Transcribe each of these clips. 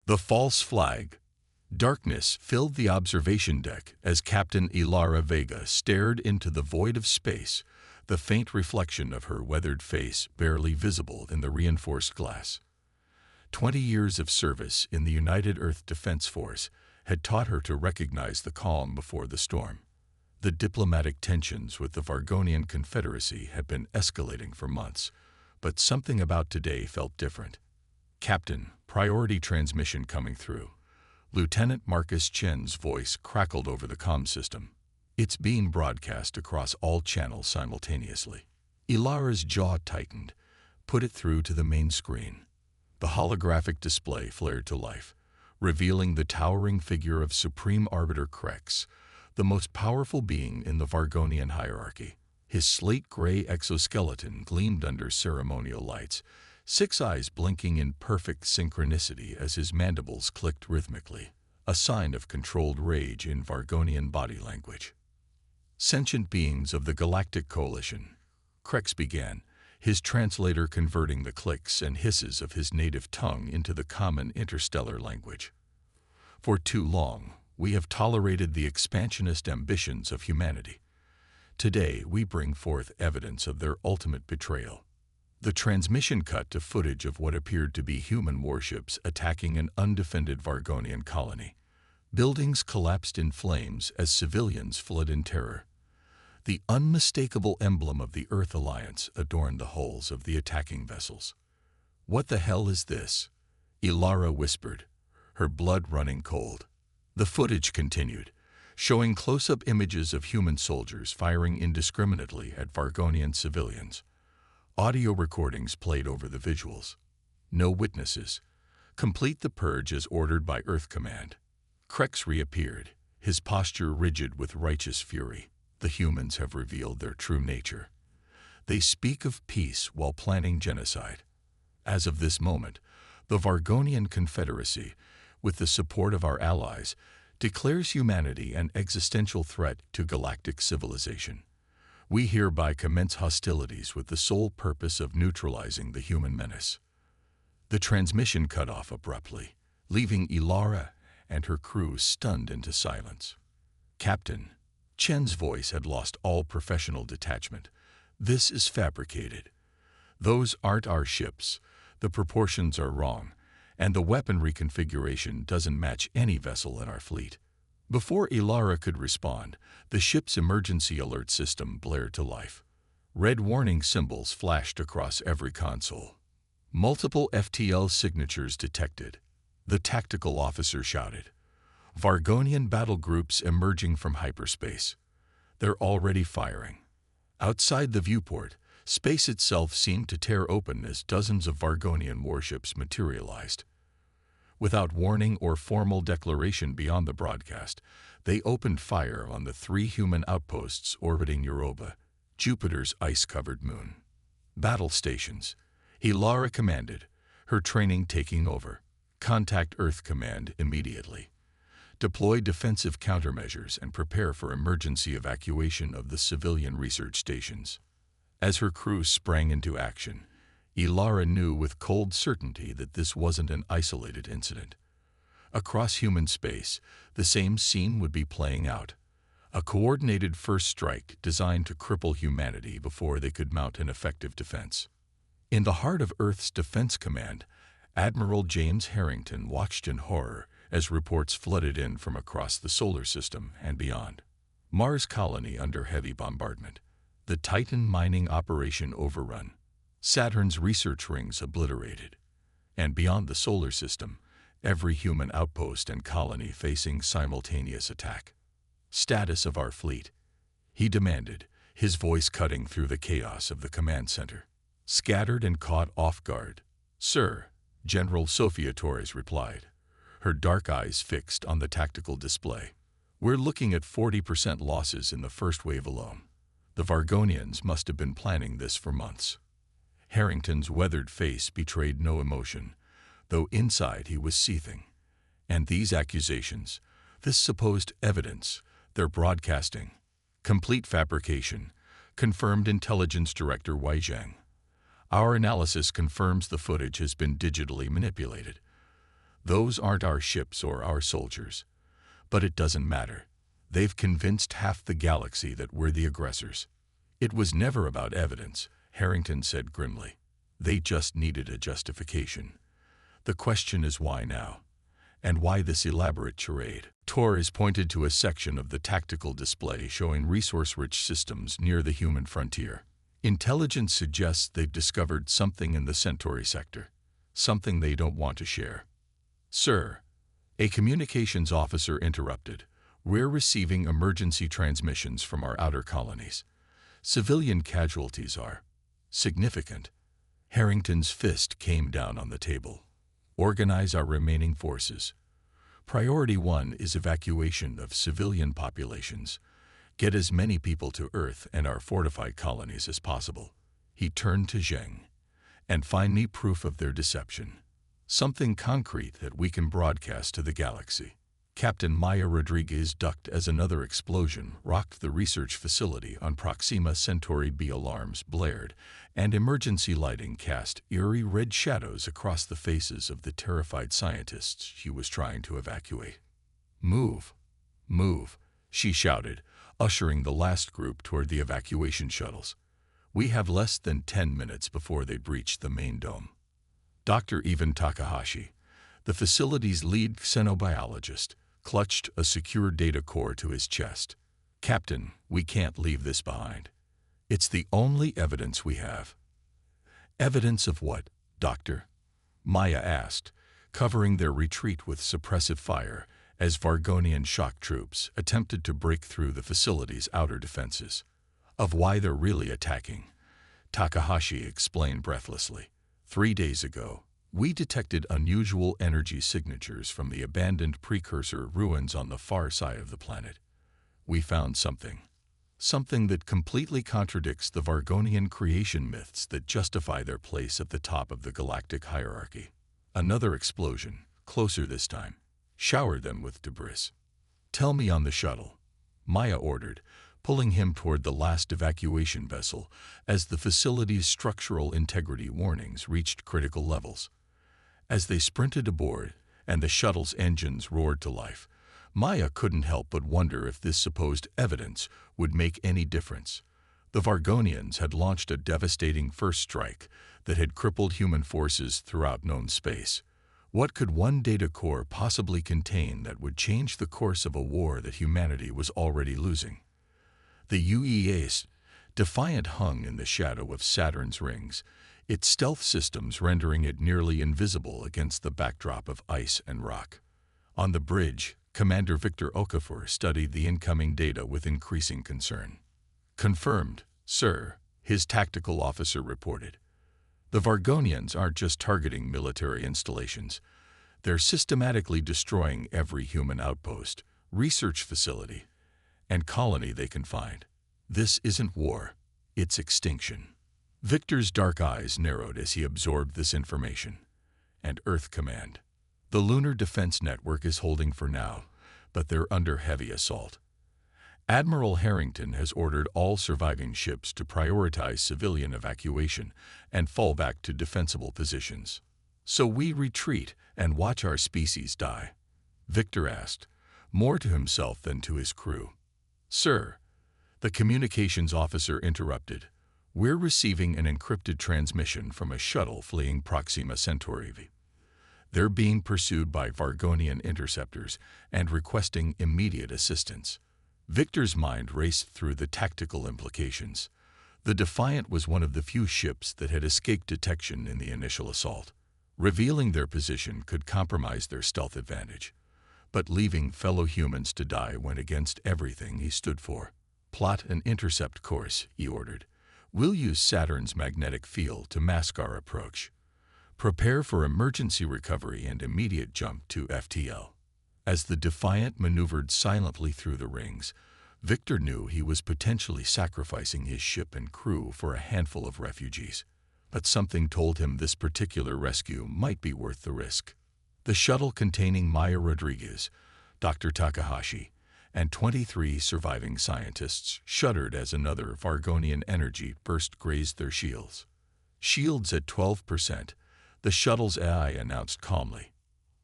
The false flag. Darkness filled the observation deck as Captain Ilara Vega stared into the void of space, the faint reflection of her weathered face barely visible in the reinforced glass. 20 years of service in the United Earth Defense Force had taught her to recognize the calm before the storm. The diplomatic tensions with the Vargonian Confederacy had been escalating for months, but something about today felt different. "Captain, priority transmission coming through." Lieutenant Marcus Chen's voice crackled over the comm system. It's being broadcast across all channels simultaneously. Ilara's jaw tightened. Put it through to the main screen. The holographic display flared to life, revealing the towering figure of Supreme Arbiter Krex, the most powerful being in the Vargonian hierarchy. His slate-gray exoskeleton gleamed under ceremonial lights, 6 eyes blinking in perfect synchronicity as his mandibles clicked rhythmically, a sign of controlled rage in Vargonian body language. "Sentient beings of the Galactic Coalition," Krex began, his translator converting the clicks and hisses of his native tongue into the common interstellar language. "For too long, we have tolerated the expansionist ambitions of humanity. Today, we bring forth evidence of their ultimate betrayal." The transmission cut to footage of what appeared to be human warships attacking an undefended Vargonian colony. Buildings collapsed in flames as civilians fled in terror. The unmistakable emblem of the Earth Alliance adorned the hulls of the attacking vessels. "What the hell is this?" Ilara whispered, her blood running cold. The footage continued, showing close-up images of human soldiers firing indiscriminately at Vargonian civilians. Audio recordings played over the visuals. No witnesses. Complete the purge as ordered by Earth Command. Krex reappeared, his posture rigid with righteous fury. The humans have revealed their true nature. They speak of peace while planning genocide. As of this moment, the Vargonian Confederacy, with the support of our allies, declares humanity an existential threat to galactic civilization. We hereby commence hostilities with the sole purpose of neutralizing the human menace. The transmission cut off abruptly, leaving Ilara and her crew stunned into silence. "Captain," Chen's voice had lost all professional detachment. "This is fabricated. Those aren't our ships, the proportions are wrong, and the weaponry configuration doesn't match any vessel in our fleet." Before Ilara could respond, the ship's emergency alert system blared to life. Red warning symbols flashed across every console. Multiple FTL signatures detected. The tactical officer shouted, "Vargonian battle groups emerging from hyperspace. They're already firing." Outside the viewport, space itself seemed to tear open as dozens of Vargonian warships materialized. Without warning or formal declaration beyond the broadcast, they opened fire on the 3 human outposts orbiting Europa, Jupiter's ice-covered moon. "Battle stations," Ilara commanded, her training taking over. "Contact Earth Command immediately. Deploy defensive countermeasures and prepare for emergency evacuation of the civilian research stations." As her crew sprang into action, Ilara knew with cold certainty that this wasn't an isolated incident. Across human space, the same scene would be playing out. A coordinated first strike designed to cripple humanity before they could mount an effective defense. In the heart of Earth's Defense Command, Admiral James Harrington watched in horror as reports flooded in from across the solar system and beyond. Mars colony under heavy bombardment. The Titan mining operation overrun. Saturn's research rings obliterated. And beyond the solar system, every human outpost and colony facing simultaneous attack. "Status of our fleet," he demanded, his voice cutting through the chaos of the command center. "Scattered and caught off guard, sir," General Sofia Torres replied, her dark eyes fixed on the tactical display. "We're looking at 40% losses in the first wave alone. The Vargonians must have been planning this for months." Harrington's weathered face betrayed no emotion, though inside he was seething. And these accusations, this supposed evidence, they're broadcasting. Complete fabrication, confirmed Intelligence Director Wei Zhang. "Our analysis confirms the footage has been digitally manipulated. Those aren't our ships or our soldiers. But it doesn't matter. They've convinced half the galaxy that we're the aggressors. It was never about evidence, Harrington said grimly. They just needed a justification. The question is why now? And why this elaborate charade? Torres pointed to a section of the tactical display showing resource-rich systems near the human frontier. Intelligence suggests they've discovered something in the Centauri sector, something they don't want to share. Sir, a communications officer interrupted. We're receiving emergency transmissions from our outer colonies. Civilian casualties are significant. Harrington's fist came down on the table. Organize our remaining forces. Priority 1 is evacuation of civilian populations. Get as many people to Earth and our fortified colonies as possible. He turned to Zheng. And find me proof of their deception. Something concrete that we can broadcast to the galaxy. Captain Maya Rodriguez ducked as another explosion rocked the research facility on Proxima Centauri B. Alarms blared, and emergency lighting cast eerie red shadows across the faces of the terrified scientists she was trying to evacuate. Move! Move! She shouted, ushering the last group toward the evacuation shuttles. We have less than 10 minutes before they breach the main dome. Dr. Ivan Takahashi, the facility's lead xenobiologist, clutched a secure data core to his chest. Captain, we can't leave this behind. It's the only evidence we have. Evidence of what, Doctor? Maya asked, covering their retreat with suppressive fire as Vargonian shock troops attempted to break through the facility's outer defenses. Of why they're really attacking, Takahashi explained breathlessly. 3 days ago, we detected unusual energy signatures from the abandoned precursor ruins on the far side of the planet. We found something that completely contradicts the Vargonian creation myths that justify their place at the top of the galactic hierarchy. Another explosion, closer this time, showered them with debris. Tell me on the shuttle, Maya ordered, pulling him toward the last evacuation vessel as the facility's structural integrity warnings reached critical levels. As they sprinted aboard and the shuttle's engines roared to life, Maya couldn't help but wonder if this supposed evidence would make any difference. The Vargonians had launched a devastating first strike that had crippled human forces throughout known space. What could one data core possibly contain that would change the course of a war that humanity was already losing? The UEA's Defiant hung in the shadow of Saturn's rings, its stealth systems rendering it nearly invisible against the backdrop of ice and rock. On the bridge, Commander Victor Okafor studied the incoming data with increasing concern. Confirmed, sir, his tactical officer reported. The Vargonians aren't just targeting military installations. They're systematically destroying every human outpost, research facility, and colony they can find. This isn't war, it's extinction. Victor's dark eyes narrowed as he absorbed this information. And Earth Command. The Lunar Defense Network is holding for now, but they're under heavy assault. Admiral Harrington has ordered all surviving ships to prioritize civilian evacuation and fall back to defensible positions. So we retreat and watch our species die? Victor asked, more to himself than to his crew. Sir, the communications officer interrupted. We're receiving an encrypted transmission from a shuttle fleeing Proxima Centauri. They're being pursued by Vargonian interceptors and requesting immediate assistance. Victor's mind raced through the tactical implications. The Defiant was one of the few ships that had escaped detection in the initial assault. Revealing their position could compromise their stealth advantage. But leaving fellow humans to die went against everything he stood for. Plot an intercept course, he ordered. We'll use Saturn's magnetic field to mask our approach. Prepare for emergency recovery and immediate jump to FTL. As the Defiant maneuvered silently through the rings, Victor knew he was potentially sacrificing his ship and crew for a handful of refugees. But something told him this particular rescue might be worth the risk. The shuttle containing Maya Rodriguez, Dr. Takahashi, and 23 surviving scientists shuddered as another Vargonian energy burst grazed their shields. Shields at 12%, the shuttle's AI announced calmly.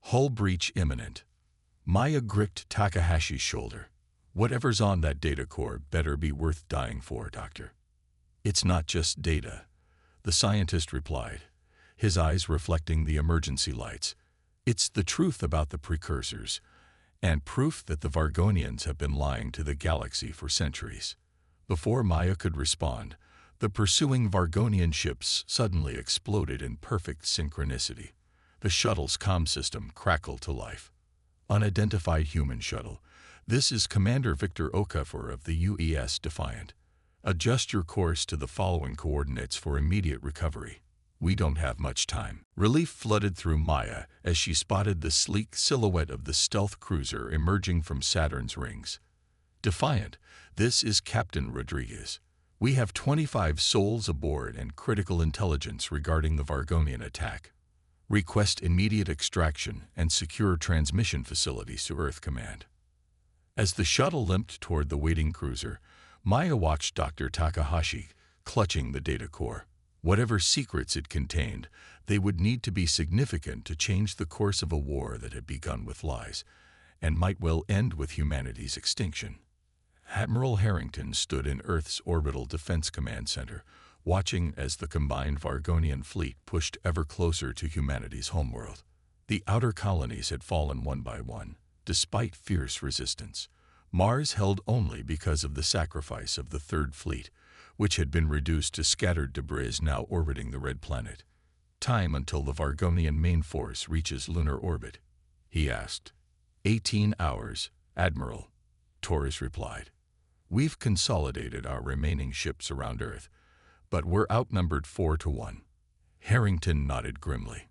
Hull breach imminent. Maya gripped Takahashi's shoulder. Whatever's on that data core better be worth dying for, Doctor. It's not just data, the scientist replied, his eyes reflecting the emergency lights. It's the truth about the precursors, and proof that the Vargonians have been lying to the galaxy for centuries. Before Maya could respond, the pursuing Vargonian ships suddenly exploded in perfect synchronicity. The shuttle's comm system crackled to life. Unidentified human shuttle. This is Commander Victor Okafor of the UES Defiant. Adjust your course to the following coordinates for immediate recovery. We don't have much time. Relief flooded through Maya as she spotted the sleek silhouette of the stealth cruiser emerging from Saturn's rings. Defiant, this is Captain Rodriguez. We have 25 souls aboard and critical intelligence regarding the Vargonian attack. Request immediate extraction and secure transmission facilities to Earth Command. As the shuttle limped toward the waiting cruiser, Maya watched Dr. Takahashi clutching the data core. Whatever secrets it contained, they would need to be significant to change the course of a war that had begun with lies and might well end with humanity's extinction. Admiral Harrington stood in Earth's Orbital Defense Command Center, watching as the combined Vargonian fleet pushed ever closer to humanity's homeworld. The outer colonies had fallen one by one, despite fierce resistance. Mars held only because of the sacrifice of the Third Fleet, which had been reduced to scattered debris now orbiting the red planet. Time until the Vargonian main force reaches lunar orbit, he asked. 18 hours, Admiral, Torres replied. We've consolidated our remaining ships around Earth, but we're outnumbered 4-1. Harrington nodded grimly.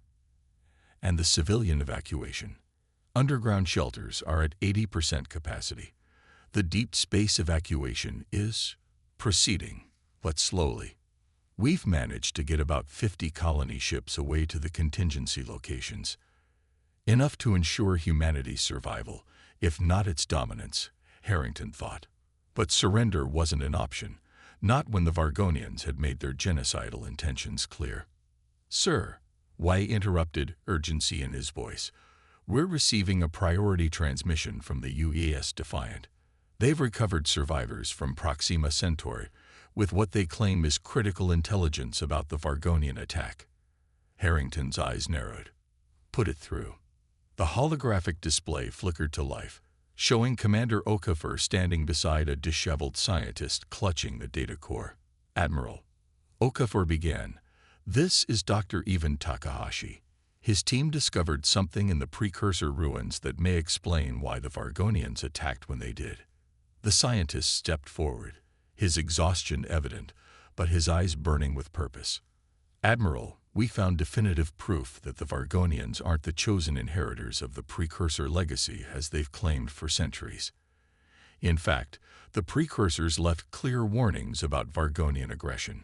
And the civilian evacuation. Underground shelters are at 80% capacity. The deep space evacuation is proceeding, but slowly. We've managed to get about 50 colony ships away to the contingency locations. Enough to ensure humanity's survival, if not its dominance, Harrington thought. But surrender wasn't an option, not when the Vargonians had made their genocidal intentions clear. Sir, Wei interrupted, urgency in his voice. We're receiving a priority transmission from the UES Defiant. They've recovered survivors from Proxima Centauri with what they claim is critical intelligence about the Vargonian attack. Harrington's eyes narrowed. Put it through. The holographic display flickered to life, showing Commander Okafor standing beside a disheveled scientist clutching the data core. Admiral, Okafor began, this is Dr. Ivan Takahashi. His team discovered something in the precursor ruins that may explain why the Vargonians attacked when they did. The scientist stepped forward, his exhaustion evident, but his eyes burning with purpose. Admiral, we found definitive proof that the Vargonians aren't the chosen inheritors of the precursor legacy as they've claimed for centuries. In fact, the precursors left clear warnings about Vargonian aggression.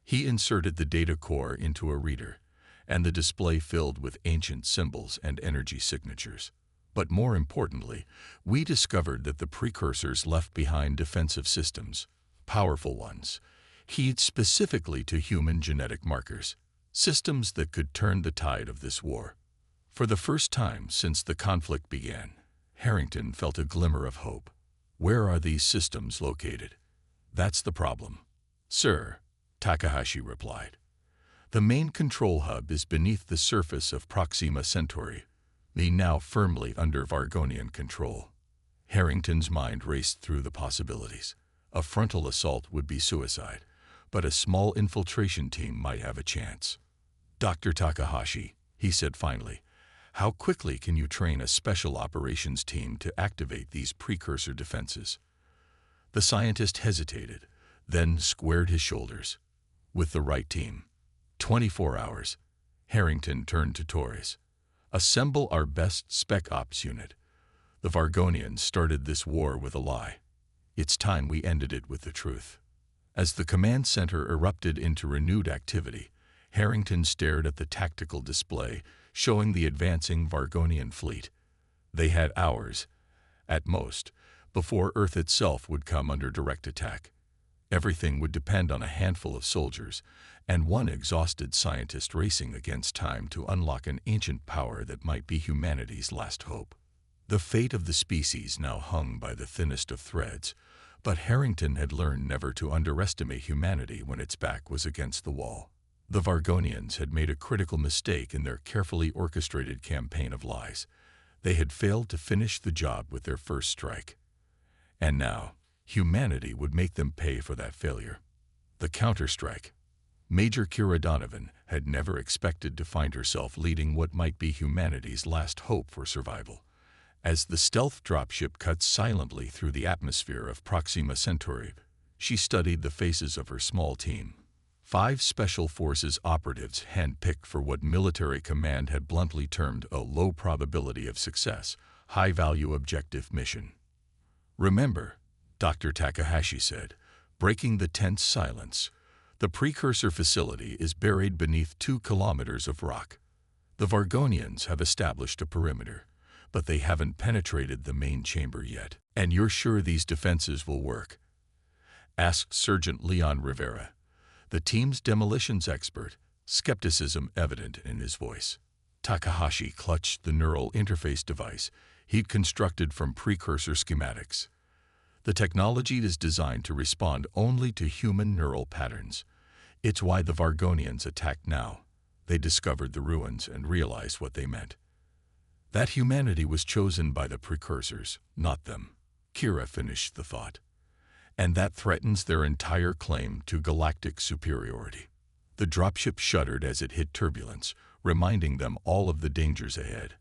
He inserted the data core into a reader, and the display filled with ancient symbols and energy signatures. But more importantly, we discovered that the precursors left behind defensive systems, powerful ones, keyed specifically to human genetic markers. Systems that could turn the tide of this war. For the first time since the conflict began, Harrington felt a glimmer of hope. Where are these systems located? That's the problem. Sir, Takahashi replied. The main control hub is beneath the surface of Proxima Centauri, the now firmly under Vargonian control. Harrington's mind raced through the possibilities. A frontal assault would be suicide, but a small infiltration team might have a chance. Dr. Takahashi, he said finally, how quickly can you train a special operations team to activate these precursor defenses? The scientist hesitated, then squared his shoulders. With the right team. 24 hours. Harrington turned to Torres. Assemble our best Spec Ops unit. The Vargonians started this war with a lie. It's time we ended it with the truth. As the command center erupted into renewed activity, Harrington stared at the tactical display showing the advancing Vargonian fleet. They had hours, at most, before Earth itself would come under direct attack. Everything would depend on a handful of soldiers and one exhausted scientist racing against time to unlock an ancient power that might be humanity's last hope. The fate of the species now hung by the thinnest of threads, but Harrington had learned never to underestimate humanity when its back was against the wall. The Vargonians had made a critical mistake in their carefully orchestrated campaign of lies. They had failed to finish the job with their first strike. And now, humanity would make them pay for that failure. The counterstrike. Major Kira Donovan had never expected to find herself leading what might be humanity's last hope for survival. As the stealth dropship cut silently through the atmosphere of Proxima Centauri, she studied the faces of her small team. 5 Special Forces operatives handpicked for what military command had bluntly termed a low probability of success, high-value objective mission. "Remember," Dr. Takahashi said, breaking the tense silence, "the precursor facility is buried beneath 2 kilometers of rock. The Vargonians have established a perimeter, but they haven't penetrated the main chamber yet. And you're sure these defenses will work?" asked Sergeant Leon Rivera, the team's demolitions expert, skepticism evident in his voice. Takahashi clutched the neural interface device he'd constructed from precursor schematics. "The technology is designed to respond only to human neural patterns. It's why the Vargonians attacked now. They discovered the ruins and realized what they meant. That humanity was chosen by the precursors, not them." Kira finished the thought. "And that threatens their entire claim to galactic superiority." The dropship shuddered as it hit turbulence, reminding them all of the dangers ahead.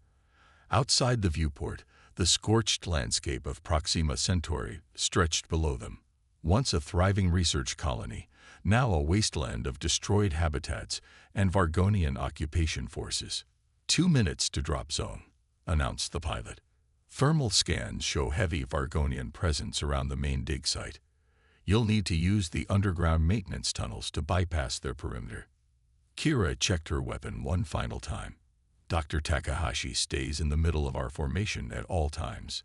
Outside the viewport, the scorched landscape of Proxima Centauri stretched below them. Once a thriving research colony, now a wasteland of destroyed habitats and Vargonian occupation forces. 2 minutes to drop zone," announced the pilot. "Thermal scans show heavy Vargonian presence around the main dig site. You'll need to use the underground maintenance tunnels to bypass their perimeter." Kira checked her weapon one final time. "Dr. Takahashi stays in the middle of our formation at all times.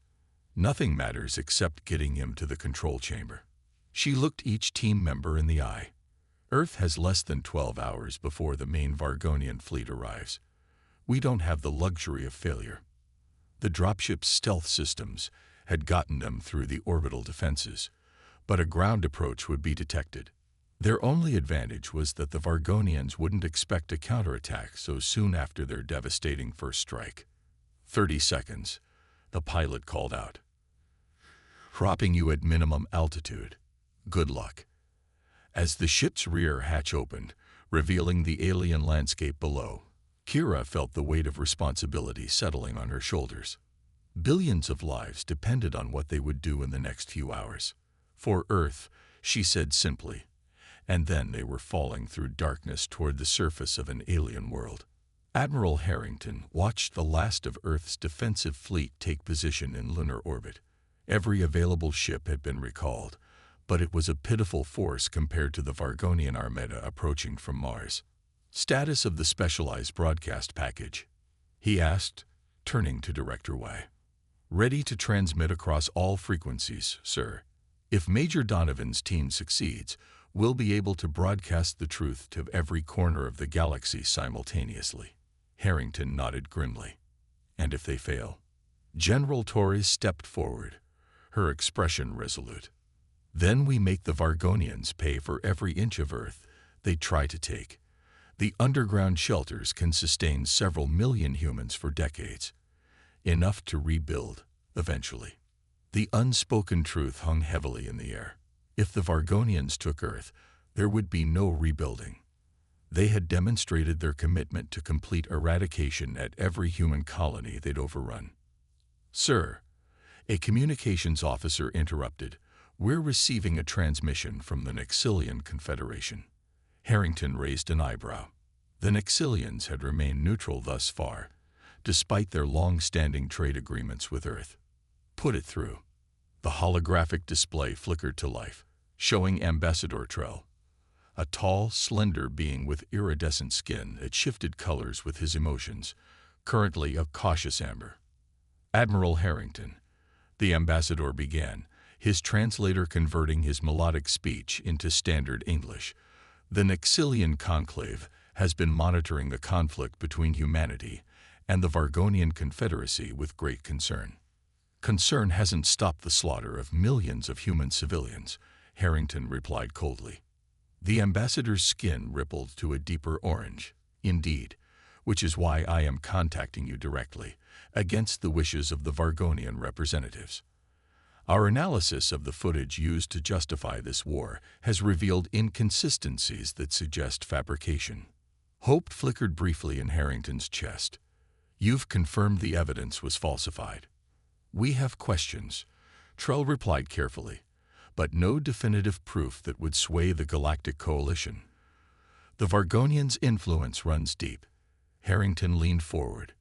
Nothing matters except getting him to the control chamber." She looked each team member in the eye. "Earth has less than 12 hours before the main Vargonian fleet arrives. We don't have the luxury of failure." The dropship's stealth systems had gotten them through the orbital defenses, but a ground approach would be detected. Their only advantage was that the Vargonians wouldn't expect a counterattack so soon after their devastating first strike. 30 seconds, the pilot called out. "Dropping you at minimum altitude. Good luck." As the ship's rear hatch opened, revealing the alien landscape below, Kira felt the weight of responsibility settling on her shoulders. Billions of lives depended on what they would do in the next few hours. For Earth, she said simply, and then they were falling through darkness toward the surface of an alien world. Admiral Harrington watched the last of Earth's defensive fleet take position in lunar orbit. Every available ship had been recalled, but it was a pitiful force compared to the Vargonian armada approaching from Mars. "Status of the specialized broadcast package?" he asked, turning to Director Y. "Ready to transmit across all frequencies, sir. If Major Donovan's team succeeds, we'll be able to broadcast the truth to every corner of the galaxy simultaneously." Harrington nodded grimly. "And if they fail?" General Torres stepped forward, her expression resolute. "Then we make the Vargonians pay for every inch of Earth they try to take. The underground shelters can sustain several million humans for decades. Enough to rebuild, eventually." The unspoken truth hung heavily in the air. If the Vargonians took Earth, there would be no rebuilding. They had demonstrated their commitment to complete eradication at every human colony they'd overrun. "Sir," a communications officer interrupted, "we're receiving a transmission from the Nexilian Confederation." Harrington raised an eyebrow. The Nexilians had remained neutral thus far, despite their long-standing trade agreements with Earth. "Put it through." The holographic display flickered to life, showing Ambassador Trell, a tall, slender being with iridescent skin that shifted colors with his emotions, currently a cautious amber. "Admiral Harrington," the ambassador began, his translator converting his melodic speech into standard English. The Nexilian Conclave has been monitoring the conflict between humanity and the Vargonian Confederacy with great concern. Concern hasn't stopped the slaughter of millions of human civilians, Harrington replied coldly. The ambassador's skin rippled to a deeper orange. Indeed, which is why I am contacting you directly, against the wishes of the Vargonian representatives. Our analysis of the footage used to justify this war has revealed inconsistencies that suggest fabrication. Hope flickered briefly in Harrington's chest. You've confirmed the evidence was falsified. We have questions, Trell replied carefully, but no definitive proof that would sway the Galactic Coalition. The Vargonians' influence runs deep. Harrington leaned forward.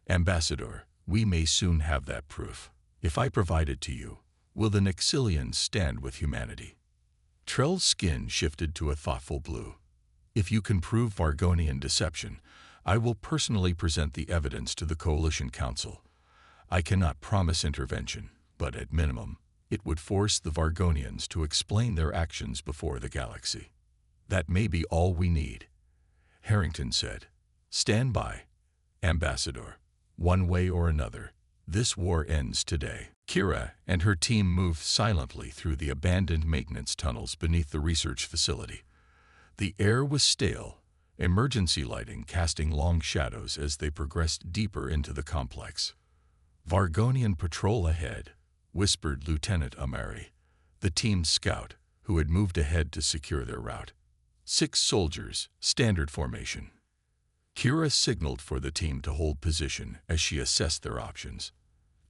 Ambassador, we may soon have that proof. If I provide it to you, will the Nexilians stand with humanity? Trell's skin shifted to a thoughtful blue. If you can prove Vargonian deception, I will personally present the evidence to the Coalition Council. I cannot promise intervention, but at minimum, it would force the Vargonians to explain their actions before the galaxy. That may be all we need, Harrington said. Stand by, Ambassador. One way or another, this war ends today. Kira and her team moved silently through the abandoned maintenance tunnels beneath the research facility. The air was stale, emergency lighting casting long shadows as they progressed deeper into the complex. Vargonian patrol ahead, whispered Lieutenant Amari, the team's scout, who had moved ahead to secure their route. 6 soldiers, standard formation. Kira signaled for the team to hold position as she assessed their options.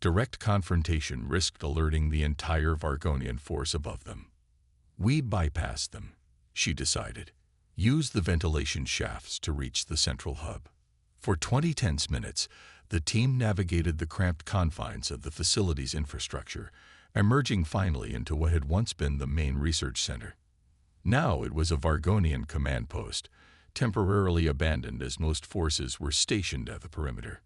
Direct confrontation risked alerting the entire Vargonian force above them. We'd bypass them, she decided. Use the ventilation shafts to reach the central hub. For 20 tense minutes, the team navigated the cramped confines of the facility's infrastructure, emerging finally into what had once been the main research center. Now it was a Vargonian command post, temporarily abandoned as most forces were stationed at the perimeter.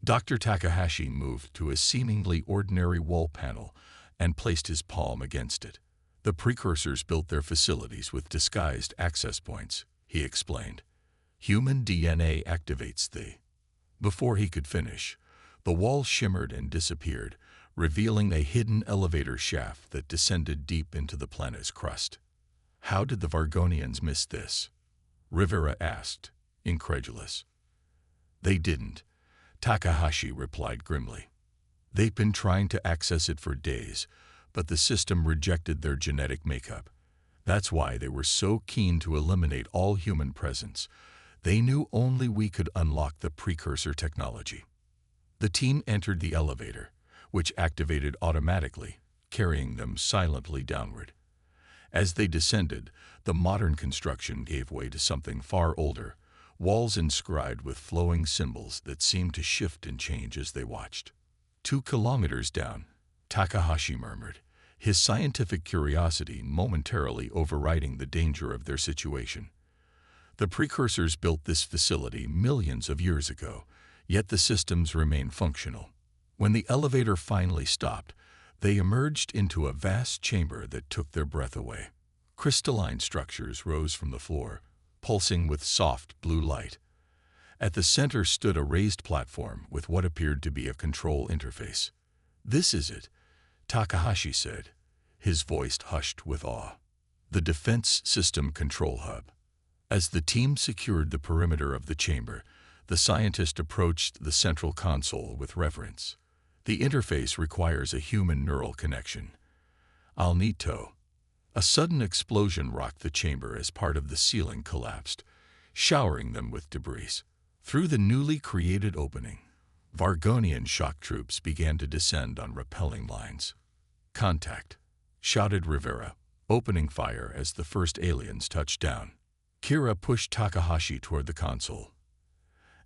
Dr. Takahashi moved to a seemingly ordinary wall panel and placed his palm against it. The precursors built their facilities with disguised access points, he explained. Human DNA activates the... Before he could finish, the wall shimmered and disappeared, revealing a hidden elevator shaft that descended deep into the planet's crust. How did the Vargonians miss this? Rivera asked, incredulous. They didn't, Takahashi replied grimly. They've been trying to access it for days, but the system rejected their genetic makeup. That's why they were so keen to eliminate all human presence. They knew only we could unlock the precursor technology. The team entered the elevator, which activated automatically, carrying them silently downward. As they descended, the modern construction gave way to something far older, walls inscribed with flowing symbols that seemed to shift and change as they watched. 2 kilometers down, Takahashi murmured, his scientific curiosity momentarily overriding the danger of their situation. The precursors built this facility millions of years ago, yet the systems remain functional. When the elevator finally stopped, they emerged into a vast chamber that took their breath away. Crystalline structures rose from the floor, pulsing with soft blue light. At the center stood a raised platform with what appeared to be a control interface. This is it, Takahashi said, his voice hushed with awe. The Defense System Control Hub. As the team secured the perimeter of the chamber, the scientist approached the central console with reverence. The interface requires a human neural connection. I'll need to. A sudden explosion rocked the chamber as part of the ceiling collapsed, showering them with debris. Through the newly created opening, Vargonian shock troops began to descend on rappelling lines. Contact, shouted Rivera, opening fire as the first aliens touched down. Kira pushed Takahashi toward the console.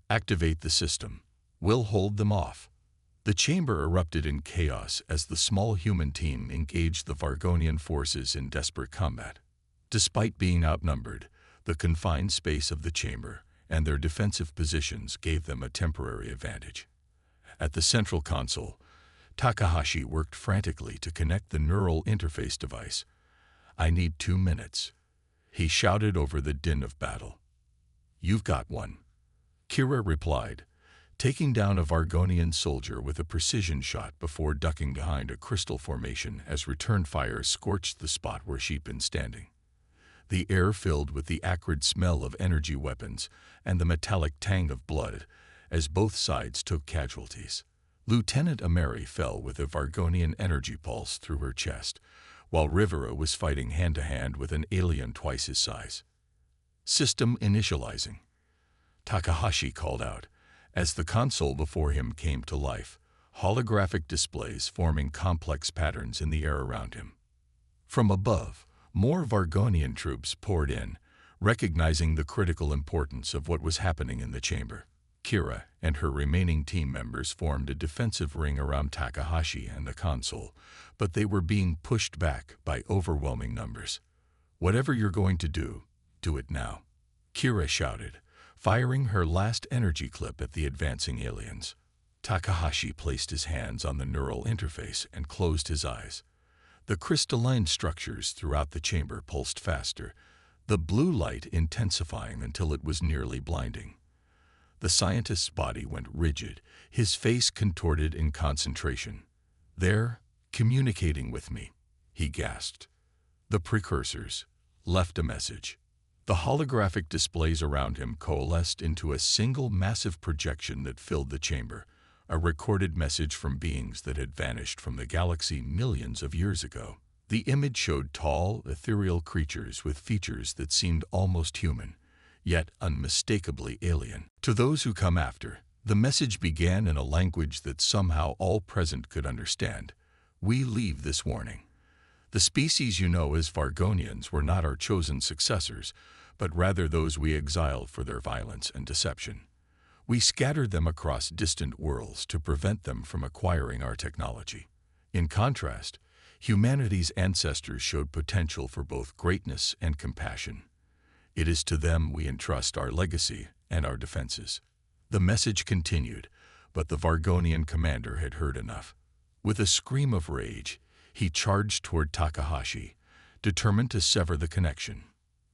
Activate the system. We'll hold them off. The chamber erupted in chaos as the small human team engaged the Vargonian forces in desperate combat. Despite being outnumbered, the confined space of the chamber and their defensive positions gave them a temporary advantage. At the central console, Takahashi worked frantically to connect the neural interface device. "I need 2 minutes," he shouted over the din of battle. "You've got one," Kira replied, taking down a Vargonian soldier with a precision shot before ducking behind a crystal formation as return fire scorched the spot where she'd been standing. The air filled with the acrid smell of energy weapons and the metallic tang of blood as both sides took casualties. Lieutenant Ameri fell with a Vargonian energy pulse through her chest, while Rivera was fighting hand-to-hand with an alien twice his size. "System initializing," Takahashi called out, as the console before him came to life, holographic displays forming complex patterns in the air around him. From above, more Vargonian troops poured in, recognizing the critical importance of what was happening in the chamber. Kira and her remaining team members formed a defensive ring around Takahashi and the console, but they were being pushed back by overwhelming numbers. "Whatever you're going to do it now," Kira shouted, firing her last energy clip at the advancing aliens. Takahashi placed his hands on the neural interface and closed his eyes. The crystalline structures throughout the chamber pulsed faster, the blue light intensifying until it was nearly blinding. The scientist's body went rigid, his face contorted in concentration. "They're communicating with me," he gasped. The precursors left a message. The holographic displays around him coalesced into a single massive projection that filled the chamber, a recorded message from beings that had vanished from the galaxy millions of years ago. The image showed tall, ethereal creatures with features that seemed almost human, yet unmistakably alien. To those who come after, the message began in a language that somehow all present could understand. "We leave this warning. The species you know as Vargonians were not our chosen successors, but rather those we exiled for their violence and deception. We scattered them across distant worlds to prevent them from acquiring our technology. In contrast, humanity's ancestors showed potential for both greatness and compassion. It is to them we entrust our legacy and our defenses." The message continued, but the Vargonian commander had heard enough. With a scream of rage, he charged toward Takahashi, determined to sever the connection.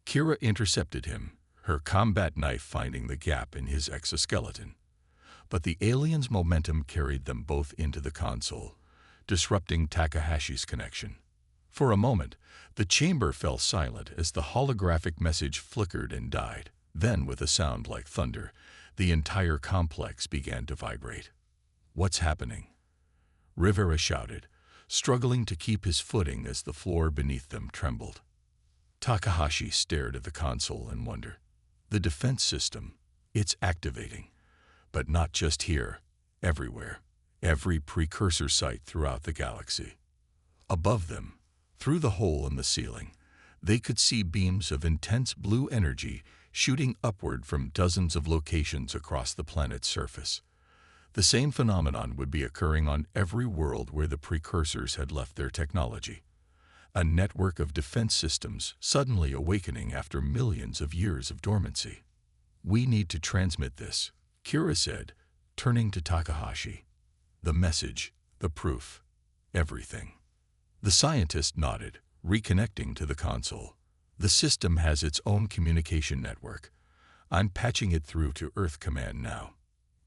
Kira intercepted him, her combat knife finding the gap in his exoskeleton. But the aliens' momentum carried them both into the console, disrupting Takahashi's connection. For a moment, the chamber fell silent as the holographic message flickered and died. Then, with a sound like thunder, the entire complex began to vibrate. "What's happening?" Rivera shouted, struggling to keep his footing as the floor beneath them trembled. Takahashi stared at the console in wonder. "The defense system, it's activating. But not just here, everywhere. Every precursor site throughout the galaxy." Above them, through the hole in the ceiling, they could see beams of intense blue energy shooting upward from dozens of locations across the planet's surface. The same phenomenon would be occurring on every world where the precursors had left their technology. A network of defense systems suddenly awakening after millions of years of dormancy. "We need to transmit this," Kira said, turning to Takahashi. "The message, the proof, everything." The scientist nodded, reconnecting to the console. "The system has its own communication network. I'm patching it through to Earth Command now."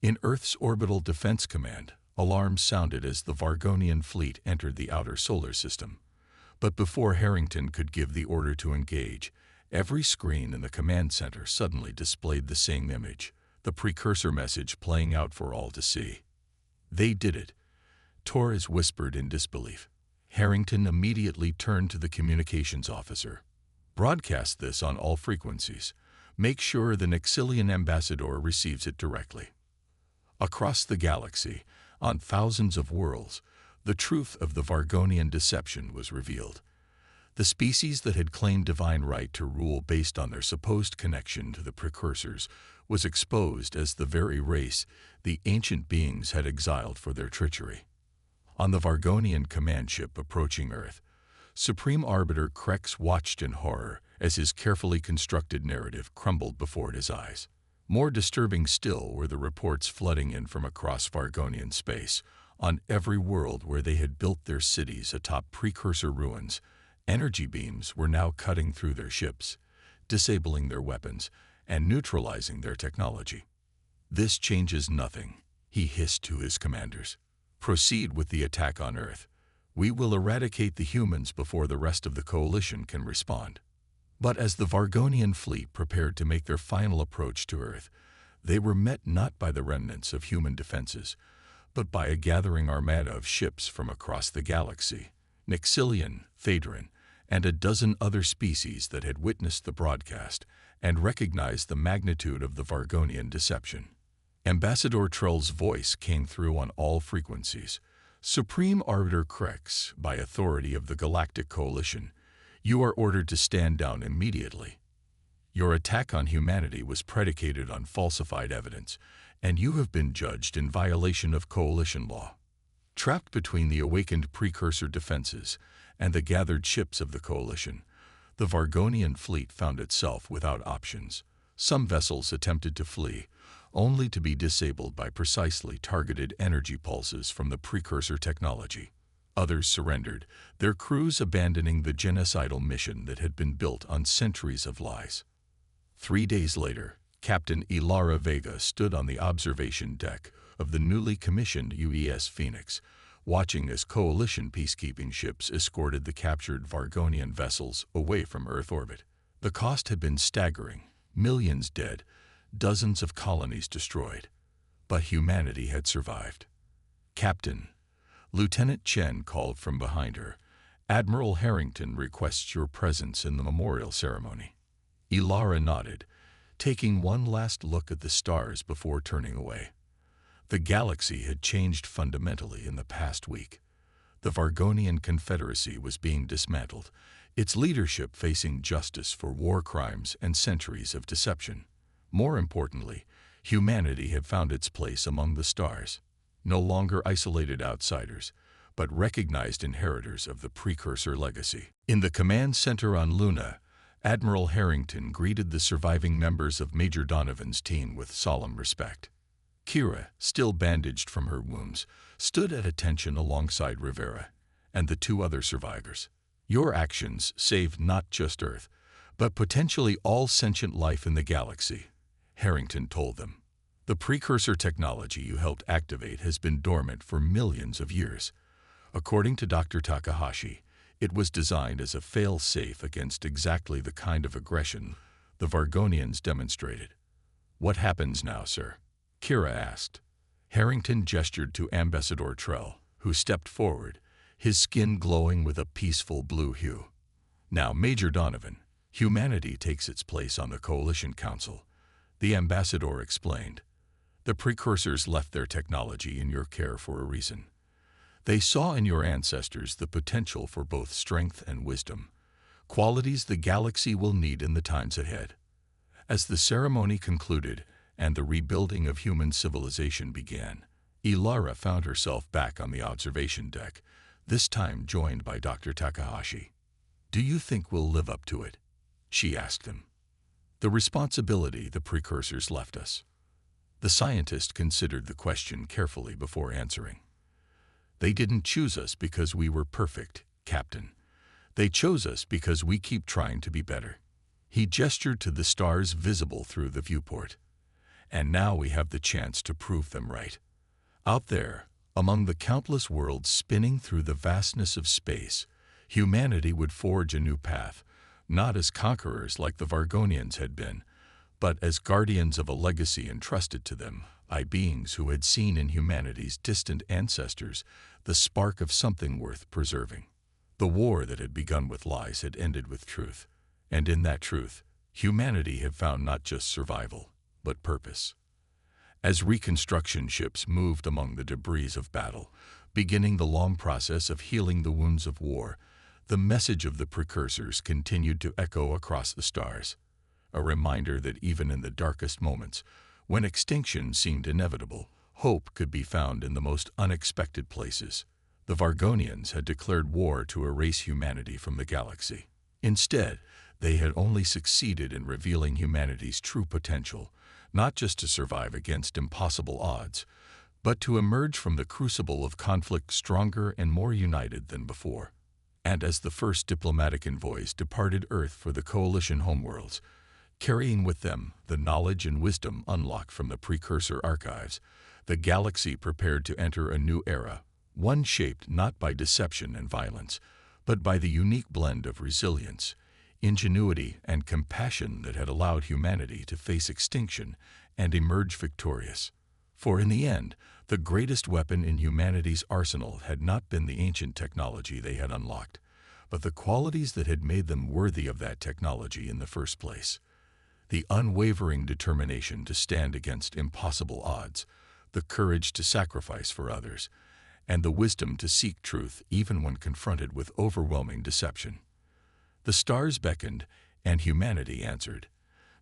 In Earth's Orbital Defense Command, alarms sounded as the Vargonian fleet entered the outer solar system. But before Harrington could give the order to engage, every screen in the command center suddenly displayed the same image, the precursor message playing out for all to see. "They did it," Torres whispered in disbelief. Harrington immediately turned to the communications officer. "Broadcast this on all frequencies. Make sure the Nexilian ambassador receives it directly." Across the galaxy, on thousands of worlds, the truth of the Vargonian deception was revealed. The species that had claimed divine right to rule based on their supposed connection to the precursors was exposed as the very race the ancient beings had exiled for their treachery. On the Vargonian command ship approaching Earth, Supreme Arbiter Krex watched in horror as his carefully constructed narrative crumbled before his eyes. More disturbing still were the reports flooding in from across Vargonian space, On every world where they had built their cities atop precursor ruins, energy beams were now cutting through their ships, disabling their weapons, and neutralizing their technology. "This changes nothing," he hissed to his commanders. "Proceed with the attack on Earth. We will eradicate the humans before the rest of the coalition can respond." But as the Vargonian fleet prepared to make their final approach to Earth, they were met not by the remnants of human defenses, but by a gathering armada of ships from across the galaxy, Nixilian, Phaedron, and a dozen other species that had witnessed the broadcast and recognized the magnitude of the Vargonian deception. Ambassador Trell's voice came through on all frequencies. "Supreme Arbiter Krex, by authority of the Galactic Coalition, you are ordered to stand down immediately. Your attack on humanity was predicated on falsified evidence, and you have been judged in violation of Coalition law." Trapped between the awakened precursor defenses and the gathered ships of the Coalition, the Vargonian fleet found itself without options. Some vessels attempted to flee, only to be disabled by precisely targeted energy pulses from the precursor technology. Others surrendered, their crews abandoning the genocidal mission that had been built on centuries of lies. 3 days later, Captain Ilara Vega stood on the observation deck of the newly commissioned UES Phoenix, watching as Coalition peacekeeping ships escorted the captured Vargonian vessels away from Earth orbit. The cost had been staggering, millions dead, dozens of colonies destroyed. But humanity had survived. "Captain," Lieutenant Chen called from behind her, "Admiral Harrington requests your presence in the memorial ceremony." Ilara nodded, taking one last look at the stars before turning away. The galaxy had changed fundamentally in the past week. The Vargonian Confederacy was being dismantled, its leadership facing justice for war crimes and centuries of deception. More importantly, humanity had found its place among the stars, no longer isolated outsiders, but recognized inheritors of the precursor legacy. In the command center on Luna, Admiral Harrington greeted the surviving members of Major Donovan's team with solemn respect. Kira, still bandaged from her wounds, stood at attention alongside Rivera and the 2 other survivors. "Your actions saved not just Earth, but potentially all sentient life in the galaxy," Harrington told them. "The precursor technology you helped activate has been dormant for millions of years. According to Dr. Takahashi, it was designed as a fail-safe against exactly the kind of aggression the Vargonians demonstrated." "What happens now, sir?" Kira asked. Harrington gestured to Ambassador Trell, who stepped forward, his skin glowing with a peaceful blue hue. "Now, Major Donovan, humanity takes its place on the Coalition Council," the ambassador explained. "The precursors left their technology in your care for a reason. They saw in your ancestors the potential for both strength and wisdom, qualities the galaxy will need in the times ahead." As the ceremony concluded and the rebuilding of human civilization began, Ilara found herself back on the observation deck, this time joined by Dr. Takahashi. "Do you think we'll live up to it?" she asked him. "The responsibility the precursors left us." The scientist considered the question carefully before answering. "They didn't choose us because we were perfect, Captain. They chose us because we keep trying to be better." He gestured to the stars visible through the viewport. "And now we have the chance to prove them right. Out there, among the countless worlds spinning through the vastness of space, humanity would forge a new path, not as conquerors like the Vargonians had been, but as guardians of a legacy entrusted to them by beings who had seen in humanity's distant ancestors the spark of something worth preserving. The war that had begun with lies had ended with truth, and in that truth, humanity had found not just survival, but purpose. As reconstruction ships moved among the debris of battle, beginning the long process of healing the wounds of war, the message of the precursors continued to echo across the stars, a reminder that even in the darkest moments, when extinction seemed inevitable, hope could be found in the most unexpected places. The Vargonians had declared war to erase humanity from the galaxy. Instead, they had only succeeded in revealing humanity's true potential, not just to survive against impossible odds, but to emerge from the crucible of conflict stronger and more united than before. And as the first diplomatic envoys departed Earth for the coalition homeworlds, carrying with them the knowledge and wisdom unlocked from the precursor archives, the galaxy prepared to enter a new era, one shaped not by deception and violence, but by the unique blend of resilience, ingenuity, and compassion that had allowed humanity to face extinction and emerge victorious. For in the end, the greatest weapon in humanity's arsenal had not been the ancient technology they had unlocked, but the qualities that had made them worthy of that technology in the first place. The unwavering determination to stand against impossible odds, the courage to sacrifice for others, and the wisdom to seek truth even when confronted with overwhelming deception. The stars beckoned, and humanity answered,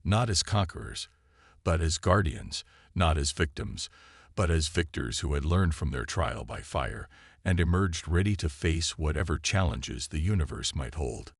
not as conquerors, but as guardians, not as victims, but as victors who had learned from their trial by fire and emerged ready to face whatever challenges the universe might hold.